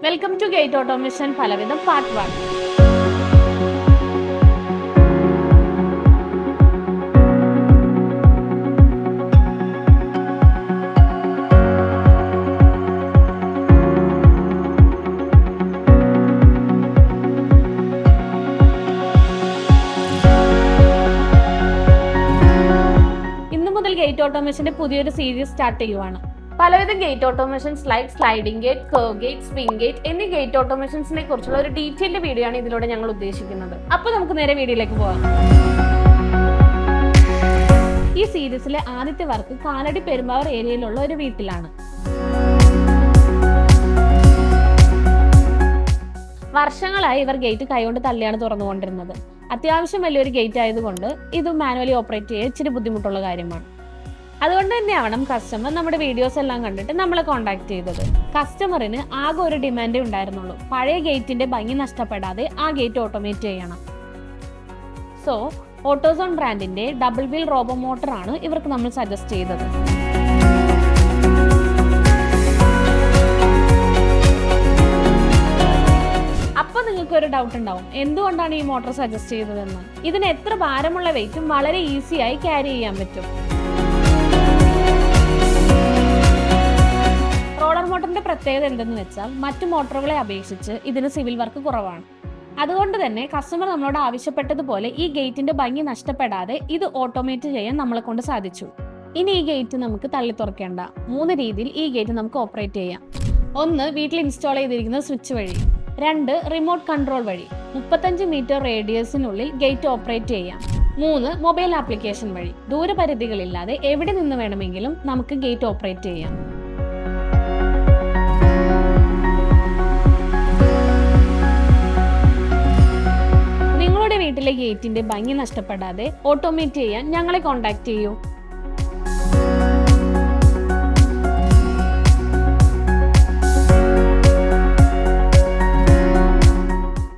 Welcome to gate automation ഫലവിധം part 1. ഇന്നു മുതൽ ഗേറ്റ് ഓട്ടോമേഷന്റെ പുതിയൊരു സീരീസ് സ്റ്റാർട്ട് ചെയ്യുവാണ്. പലവിധ gate automations like sliding gate, curve gate, swing gate എന്നീ ഗേറ്റ് ഓട്ടോമേഷൻസിനെ കുറിച്ചുള്ള ഒരു ഡീറ്റെയിൽഡ് വീഡിയോ ആണ് ഇതിലൂടെ ഞങ്ങൾ ഉദ്ദേശിക്കുന്നത്. അപ്പോൾ നമുക്ക് നേരെ വീഡിയോയിലേക്ക് പോകാം. ഈ സീരീസിലെ ആദ്യത്തെ വർക്ക് കാലടി പെരുമ്പാവൂർ ഏരിയയിലുള്ള ഒരു വീട്ടിലാണ്. വർഷങ്ങളായി ഇവർ ഗേറ്റ് കൈകൊണ്ട് തള്ളിയാണ് തുറന്നുകൊണ്ടിരുന്നത്. അത്യാവശ്യം വലിയൊരു ഗേറ്റ് ആയതുകൊണ്ട് ഇത് മാനുവലി ഓപ്പറേറ്റ് ചെയ്യാൻ ഇച്ചിരി ബുദ്ധിമുട്ടുള്ള കാര്യമാണ്. അതുകൊണ്ട് തന്നെയാവണം കസ്റ്റമർ നമ്മുടെ വീഡിയോസ് എല്ലാം കണ്ടിട്ട് നമ്മളെ കോൺടാക്ട് ചെയ്തത്. കസ്റ്റമറിന് ആകെ ഒരു ഡിമാൻഡേ ഉണ്ടായിരുന്നുള്ളൂ, പഴയ ഗേറ്റിന്റെ ഭംഗി നഷ്ടപ്പെടാതെ ആ ഗേറ്റ് ഓട്ടോമേറ്റ് ചെയ്യണം. സോ ഓട്ടോസോൺ ബ്രാൻഡിന്റെ ഡബിൾ വീൽ റോബോ മോട്ടർ ആണ് ഇവർക്ക് നമ്മൾ സജസ്റ്റ് ചെയ്തത്. അപ്പൊ നിങ്ങൾക്ക് ഒരു ഡൗട്ട് ഉണ്ടാവും, എന്തുകൊണ്ടാണ് ഈ മോട്ടോർ സജസ്റ്റ് ചെയ്തതെന്ന്. ഇതിന് എത്ര ഭാരമുള്ള വെയിറ്റും വളരെ ഈസിയായി ക്യാരി ചെയ്യാൻ പറ്റും. റോളർ മോട്ടറിന്റെ പ്രത്യേകത എന്തെന്ന് വെച്ചാൽ മറ്റു മോട്ടോറുകളെ അപേക്ഷിച്ച് ഇതിന് സിവിൽ വർക്ക് കുറവാണ്. അതുകൊണ്ട് തന്നെ കസ്റ്റമർ നമ്മളോട് ആവശ്യപ്പെട്ടതുപോലെ ഈ ഗേറ്റിന്റെ ഭംഗി നഷ്ടപ്പെടാതെ ഇത് ഓട്ടോമേറ്റ് ചെയ്യാൻ നമ്മളെ കൊണ്ട് സാധിച്ചു. ഇനി ഈ ഗേറ്റ് നമുക്ക് തള്ളി തുറക്കേണ്ട 3 രീതിയിൽ ഈ ഗേറ്റ് നമുക്ക് ഓപ്പറേറ്റ് ചെയ്യാം. 1, വീട്ടിൽ ഇൻസ്റ്റാൾ ചെയ്തിരിക്കുന്ന സ്വിച്ച് വഴി. 2, റിമോട്ട് കൺട്രോൾ വഴി 35 മീറ്റർ റേഡിയസിനുള്ളിൽ ഗേറ്റ് ഓപ്പറേറ്റ് ചെയ്യാം. 3, മൊബൈൽ ആപ്ലിക്കേഷൻ വഴി ദൂരപരിധികളില്ലാതെ എവിടെ നിന്ന് വേണമെങ്കിലും നമുക്ക് ഗേറ്റ് ഓപ്പറേറ്റ് ചെയ്യാം. നിങ്ങളുടെ വീട്ടിലെ ഗേറ്റിന്റെ ഭംഗി നഷ്ടപ്പെടാതെ ഓട്ടോമേറ്റ് ചെയ്യാൻ ഞങ്ങളെ കോൺടാക്ട് ചെയ്യൂ.